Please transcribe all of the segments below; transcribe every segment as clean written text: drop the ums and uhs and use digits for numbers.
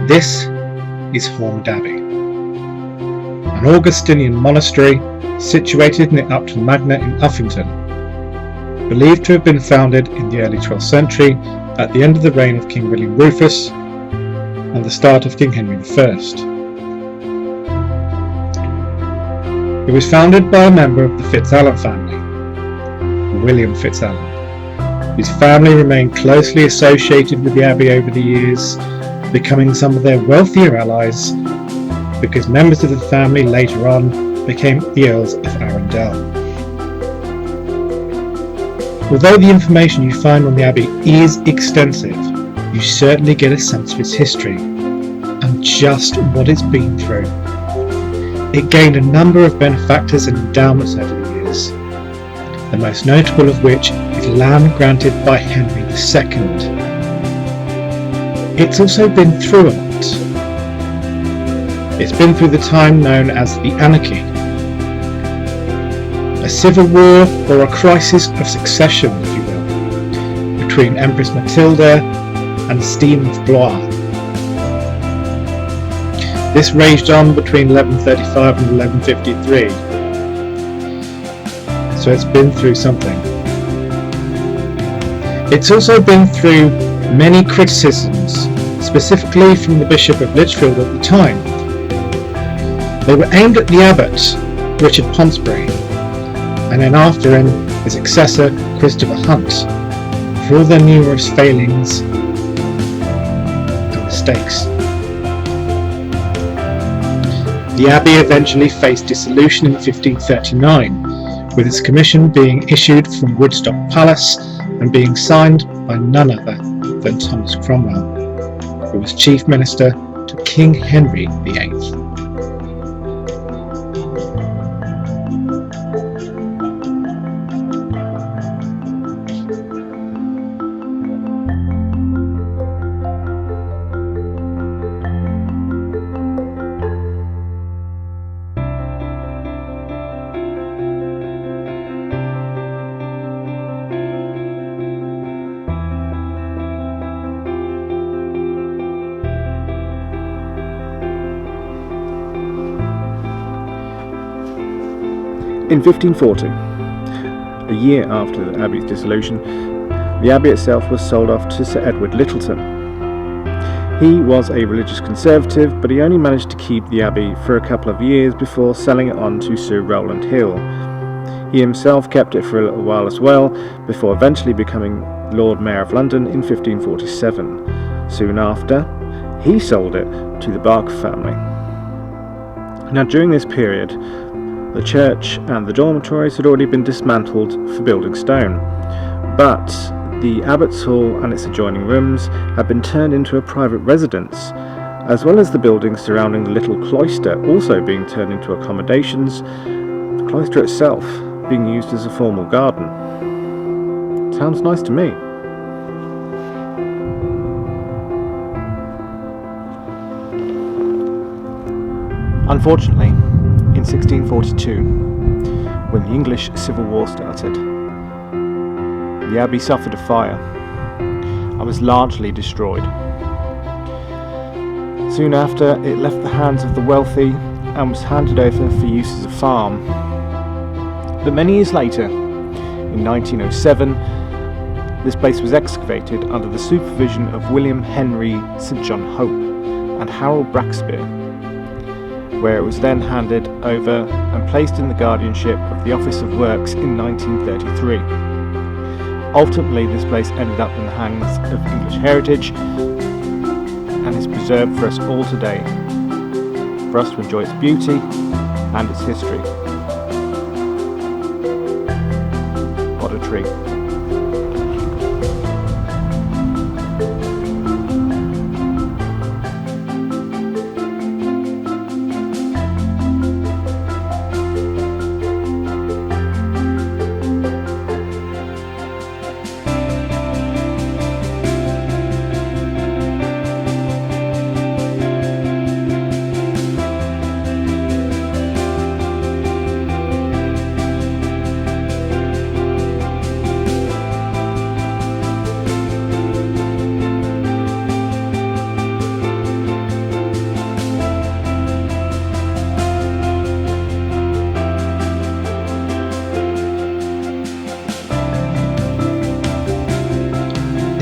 This is Horned Abbey, an Augustinian monastery situated in the Upton Magna in Uffington, believed to have been founded in the early 12th century at the end of the reign of King William Rufus and the start of King Henry I. It was founded by a member of the FitzAlan family, William FitzAlan, whose family remained closely associated with the abbey over the years, becoming some of their wealthier allies because members of the family later on became the Earls of Arundel. Although the information you find on the abbey is extensive, you certainly get a sense of its history and just what it's been through. It gained a number of benefactors and endowments over the years, the most notable of which is land granted by Henry II. It's also been through a lot. It's been through the time known as the Anarchy, a civil war or a crisis of succession, if you will, between Empress Matilda and Stephen of Blois. This raged on between 1135 and 1153, so it's been through something. It's also been through many criticisms, specifically from the Bishop of Lichfield at the time. They were aimed at the abbot, Richard Ponsbury, and then after him his successor, Christopher Hunt, for all their numerous failings and mistakes. The abbey eventually faced dissolution in 1539, with its commission being issued from Woodstock Palace and being signed by none other than Thomas Cromwell, who was Chief Minister to King Henry VIII. In 1540, a year after the abbey's dissolution, the abbey itself was sold off to Sir Edward Littleton. He was a religious conservative, but he only managed to keep the abbey for a couple of years before selling it on to Sir Rowland Hill. He himself kept it for a little while as well, before eventually becoming Lord Mayor of London in 1547. Soon after, he sold it to the Barker family. Now, during this period, the church and the dormitories had already been dismantled for building stone, but the Abbot's Hall and its adjoining rooms had been turned into a private residence, as well as the buildings surrounding the little cloister also being turned into accommodations, the cloister itself being used as a formal garden. Sounds nice to me. Unfortunately, in 1642, when the English Civil War started, the abbey suffered a fire and was largely destroyed. Soon after, it left the hands of the wealthy and was handed over for use as a farm. But many years later, in 1907, this place was excavated under the supervision of William Henry St John Hope and Harold Braxpear, where it was then handed over and placed in the guardianship of the Office of Works in 1933. Ultimately, this place ended up in the hands of English Heritage and is preserved for us all today, for us to enjoy its beauty and its history. What a treat.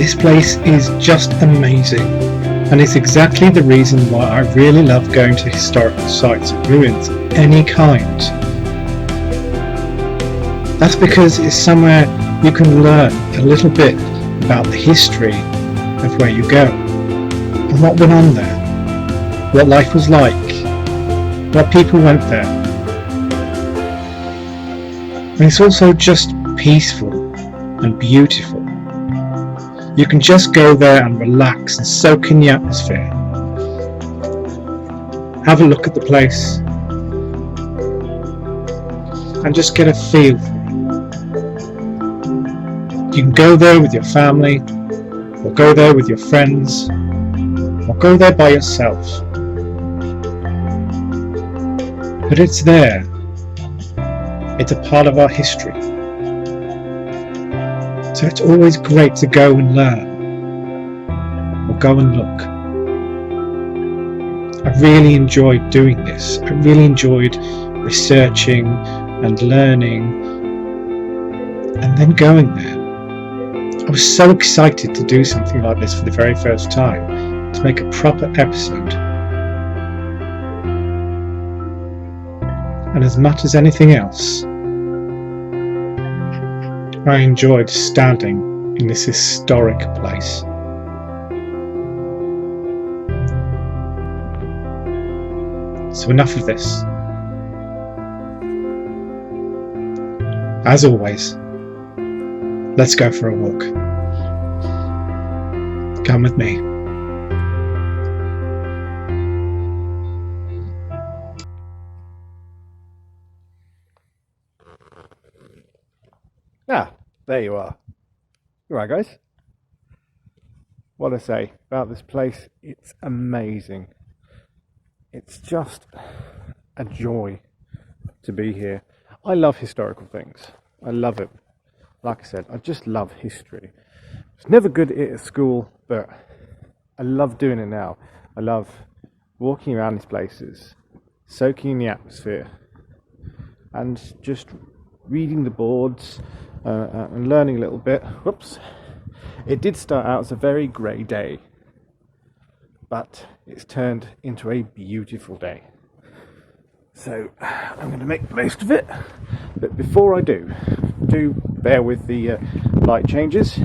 This place is just amazing, and it's exactly the reason why I really love going to historical sites and ruins of any kind. That's because it's somewhere you can learn a little bit about the history of where you go, and what went on there, what life was like, what people went there. And it's also just peaceful and beautiful. You can just go there and relax and soak in the atmosphere. Have a look at the place and just get a feel for it. You can go there with your family, or go there with your friends, or go there by yourself. But it's there. It's a part of our history. So it's always great to go and learn, or go and look. I really enjoyed doing this. I really enjoyed researching and learning, and then going there. I was so excited to do something like this for the very first time, to make a proper episode. And as much as anything else, I enjoyed standing in this historic place. So enough of this. As always, let's go for a walk. Come with me. Ah, there you are. All right, guys. What I say about this place, it's amazing. It's just a joy to be here. I love historical things. I love it. Like I said, I just love history. I was never good at it at school, but I love doing it now. I love walking around these places, soaking in the atmosphere, and just reading the boards and learning a little bit. Whoops. It did start out as a very grey day, but it's turned into a beautiful day. So I'm going to make the most of it. But before I do bear with the light changes.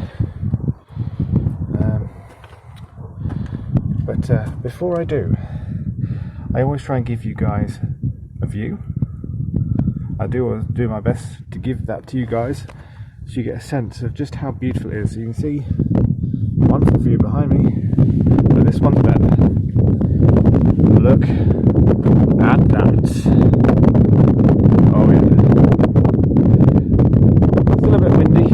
But before I do, I always try and give you guys a view. I do my best to give that to you guys, so you get a sense of just how beautiful it is. So you can see a wonderful view behind me, but this one's better. Look at that. Oh yeah. Still a bit windy,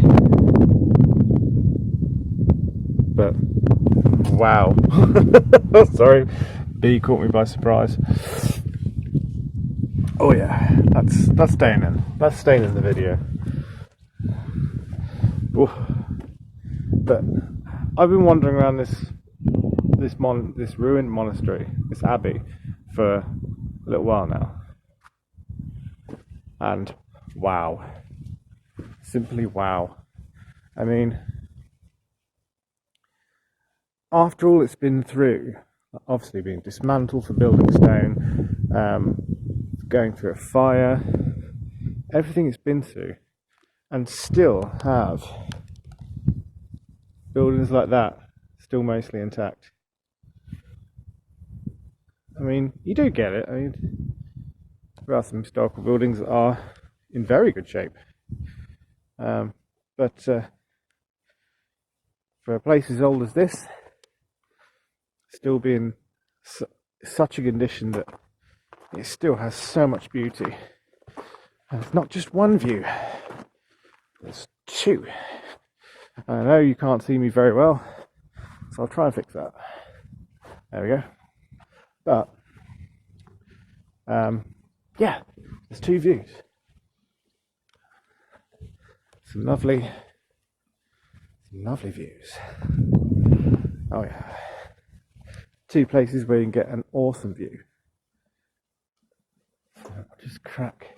but wow. Sorry, bee caught me by surprise. Oh yeah, that's staying in. That's staying in the video. Ooh. But I've been wandering around this ruined monastery, this abbey, for a little while now, and wow, simply wow. I mean, after all it's been through, obviously being dismantled for building stone, going through a fire, everything it's been through, and still have buildings like that still mostly intact. I mean, you do get it. I mean, there are some historical buildings that are in very good shape, but for a place as old as this, still being such a condition that it still has so much beauty. And it's not just one view, there's two. I know you can't see me very well, so I'll try and fix that. There we go. But yeah, there's two views. Some lovely views. Oh yeah. Two places where you can get an awesome view. So I'll just crack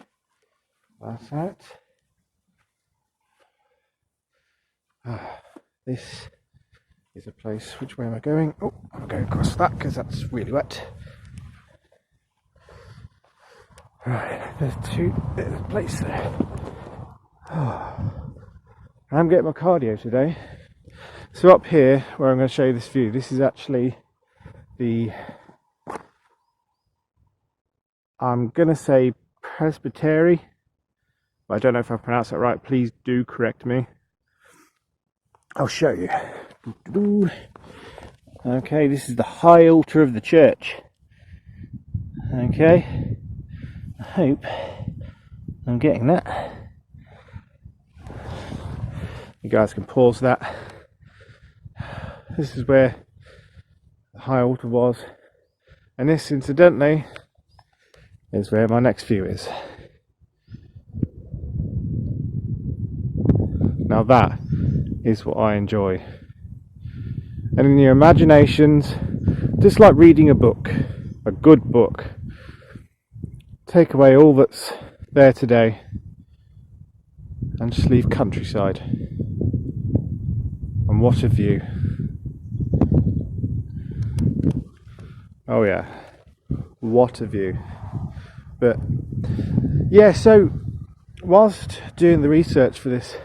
that out. This is a place. Which way am I going? Oh, I'm going across that because that's really wet. Right, there's a place there. I'm getting my cardio today. So up here, where I'm going to show you this view, this is actually the, I'm going to say presbytery, but I don't know if I pronounced that right. Please do correct me. I'll show you. Okay, this is the high altar of the church. Okay, I hope I'm getting that. You guys can pause that. This is where the high altar was, and this, incidentally, is where my next view is. Now that is what I enjoy. And in your imaginations, just like reading a book, a good book, take away all that's there today and just leave countryside. And what a view. Oh yeah, what a view. But yeah, so whilst doing the research for this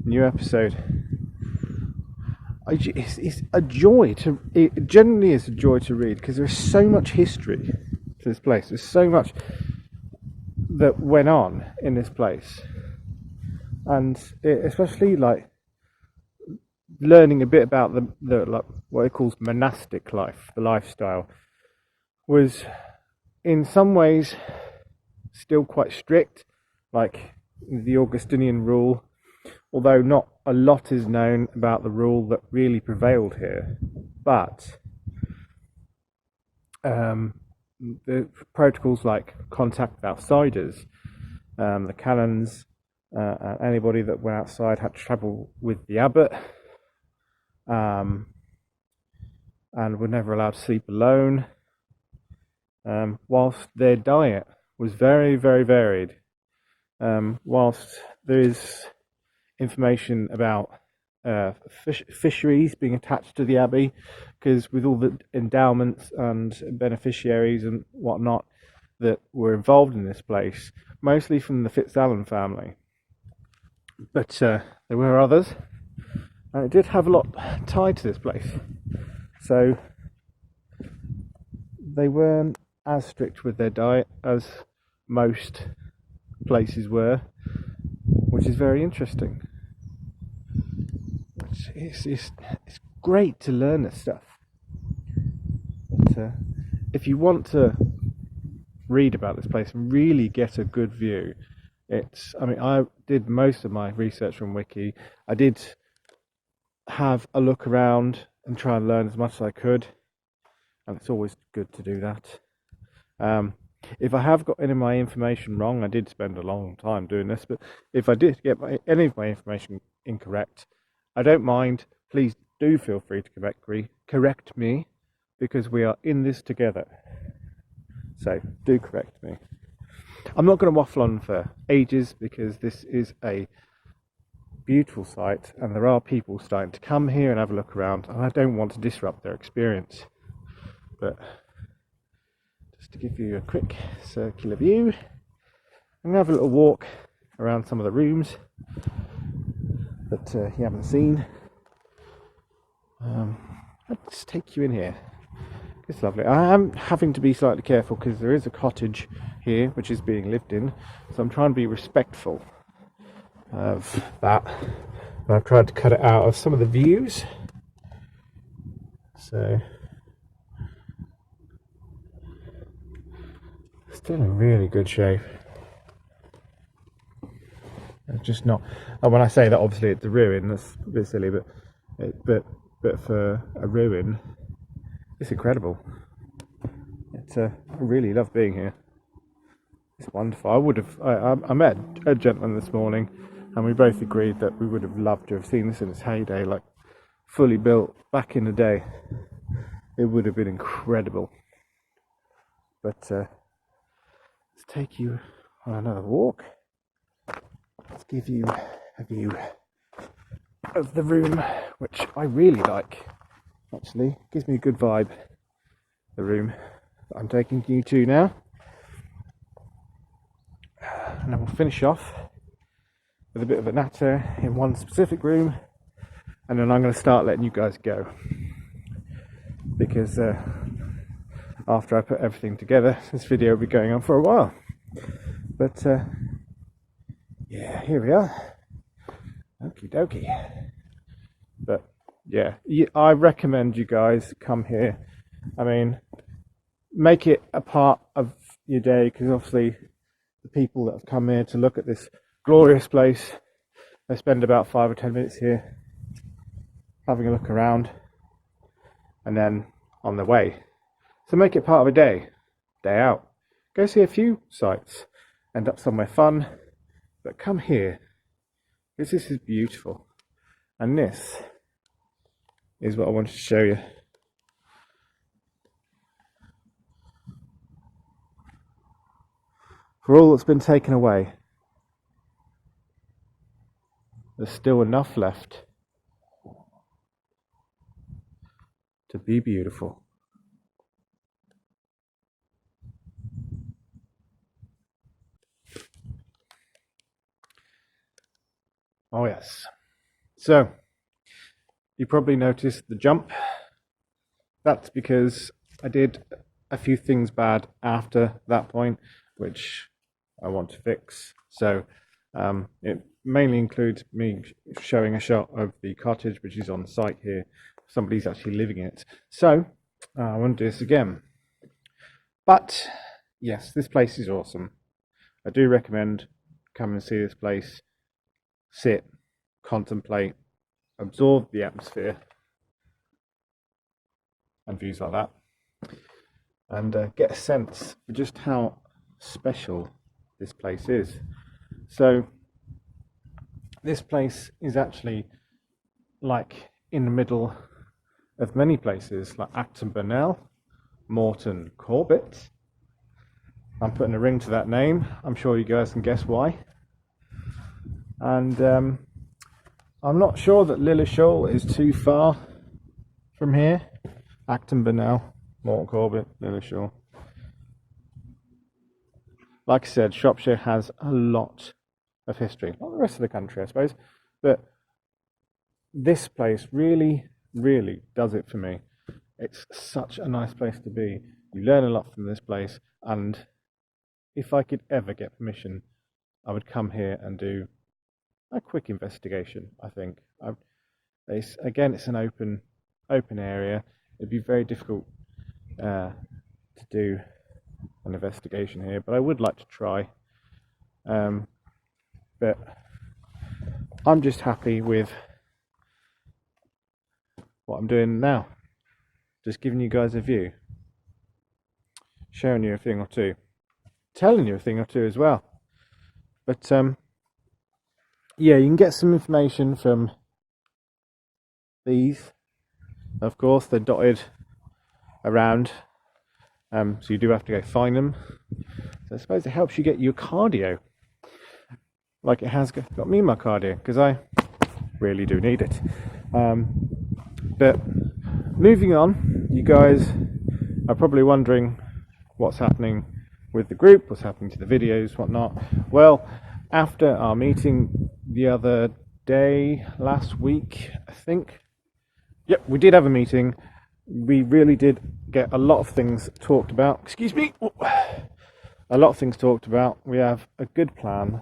new episode, it's a joy to, it genuinely is a joy to read, because there's so much history to this place. There's so much that went on in this place, and especially like learning a bit about the like what it calls monastic life, the lifestyle, was in some ways still quite strict, like the Augustinian rule, although not a lot is known about the rule that really prevailed here. But the protocols like contact with outsiders, the canons, anybody that went outside had to travel with the abbot, and were never allowed to sleep alone, whilst their diet was very, very varied. Whilst there is information about fisheries being attached to the abbey, because with all the endowments and beneficiaries and whatnot that were involved in this place, mostly from the Fitzalan family, but there were others, and it did have a lot tied to this place, so they weren't as strict with their diet as most places were, which is very interesting. It's great to learn this stuff. But if you want to read about this place and really get a good view, I did most of my research from Wiki. I did have a look around and try and learn as much as I could, and it's always good to do that. If I have got any of my information wrong, I did spend a long time doing this, but if I did get any of my information incorrect, I don't mind. Please do feel free to correct me, because we are in this together. So do correct me. I'm not going to waffle on for ages, because this is a beautiful site and there are people starting to come here and have a look around, and I don't want to disrupt their experience. But just to give you a quick circular view, I'm going to have a little walk around some of the rooms that you haven't seen. I'll just take you in here. It's lovely. I am having to be slightly careful because there is a cottage here which is being lived in, so I'm trying to be respectful of that. And I've tried to cut it out of some of the views. So still in really good shape. It's just not. And when I say that, obviously it's a ruin. That's a bit silly, but for a ruin, it's incredible. I really love being here. It's wonderful. I met a gentleman this morning, and we both agreed that we would have loved to have seen this in its heyday, like fully built back in the day. It would have been incredible. But let's take you on another walk. Let's give you a view of the room, which I really like. Actually, gives me a good vibe. The room that I'm taking you to now, and then we'll finish off with a bit of a natter in one specific room, and then I'm going to start letting you guys go, because after I put everything together, this video will be going on for a while. But yeah, here we are. Okie dokie. But yeah, I recommend you guys come here. I mean, make it a part of your day, because obviously the people that have come here to look at this glorious place, they spend about 5 or 10 minutes here having a look around and then on their way. So make it part of a day out. Go see a few sites, end up somewhere fun, but come here, because this is beautiful. And this is what I wanted to show you. For all that's been taken away, there's still enough left to be beautiful. Oh yes. So, you probably noticed the jump. That's because I did a few things bad after that point, which I want to fix. So it mainly includes me showing a shot of the cottage, which is on site here. Somebody's actually living in it. So I want to do this again. But yes, this place is awesome. I do recommend come and see this place. Sit, contemplate, absorb the atmosphere and views like that, and get a sense for just how special this place is. So this place is actually like in the middle of many places like Acton Burnell, Morton Corbett. I'm putting a ring to that name. I'm sure you guys can guess why. And I'm not sure that Lilleshall is too far from here. Acton Burnell, Morton Corbett, Lilleshall. Like I said, Shropshire has a lot of history. Not the rest of the country, I suppose. But this place really, really does it for me. It's such a nice place to be. You learn a lot from this place. And if I could ever get permission, I would come here and do a quick investigation. I think it's an open area. It'd be very difficult to do an investigation here, but I would like to try. But I'm just happy with what I'm doing now. Just giving you guys a view, showing you a thing or two, telling you a thing or two as well. But yeah, you can get some information from these. Of course, they're dotted around, so you do have to go find them. So I suppose it helps you get your cardio, like it has got me my cardio, because I really do need it. But moving on, you guys are probably wondering what's happening with the group, what's happening to the videos, whatnot. Well, after our meeting the other day, last week, I think. Yep, we did have a meeting. We really did get a lot of things talked about. Excuse me. A lot of things talked about. We have a good plan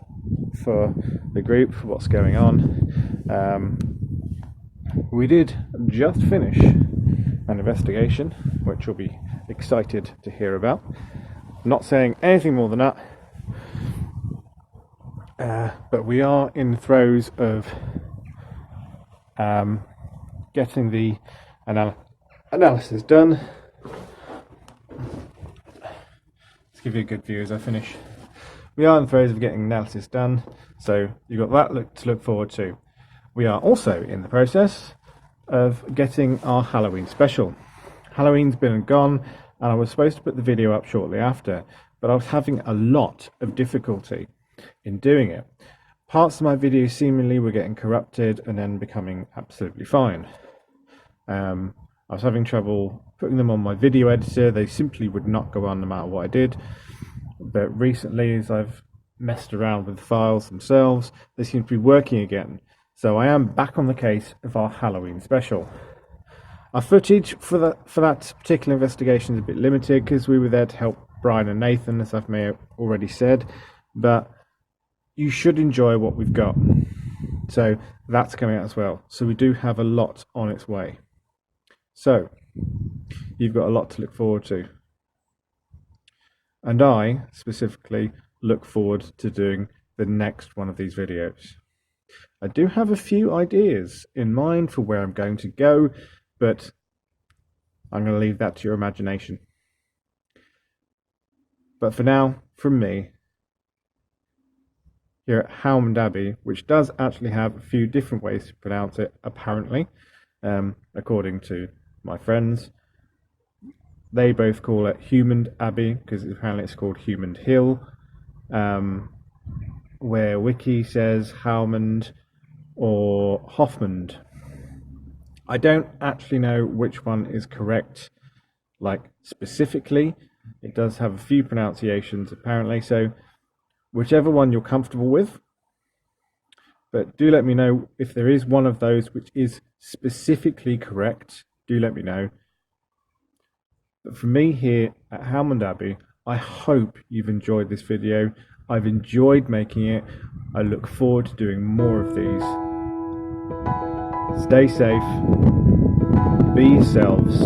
for the group, for what's going on. We did just finish an investigation, which you'll be excited to hear about. I'm not saying anything more than that. But we are in the throes of getting the analysis done. Let's give you a good view as I finish. We are in the throes of getting analysis done, so you've got that to look forward to. We are also in the process of getting our Halloween special. Halloween's been and gone, and I was supposed to put the video up shortly after, but I was having a lot of difficulty in doing it. Parts of my videos seemingly were getting corrupted and then becoming absolutely fine. I was having trouble putting them on my video editor. They simply would not go on no matter what I did. But recently, as I've messed around with the files themselves, they seem to be working again. So I am back on the case of our Halloween special. Our footage for that particular investigation is a bit limited because we were there to help Brian and Nathan, as I've already said, but you should enjoy what we've got. So that's coming out as well. So we do have a lot on its way. So you've got a lot to look forward to. And I specifically look forward to doing the next one of these videos. I do have a few ideas in mind for where I'm going to go, but I'm going to leave that to your imagination. But for now, from me, here at Howmond Abbey, which does actually have a few different ways to pronounce it, apparently, according to my friends. They both call it Howmond Abbey, because apparently it's called Howmond Hill, where Wiki says Howmond or Hoffmond. I don't actually know which one is correct, like specifically. It does have a few pronunciations apparently, so whichever one you're comfortable with. But do let me know if there is one of those which is specifically correct. Do let me know. But for me here at Howmond Abbey, I hope you've enjoyed this video. I've enjoyed making it. I look forward to doing more of these. Stay safe, be yourselves,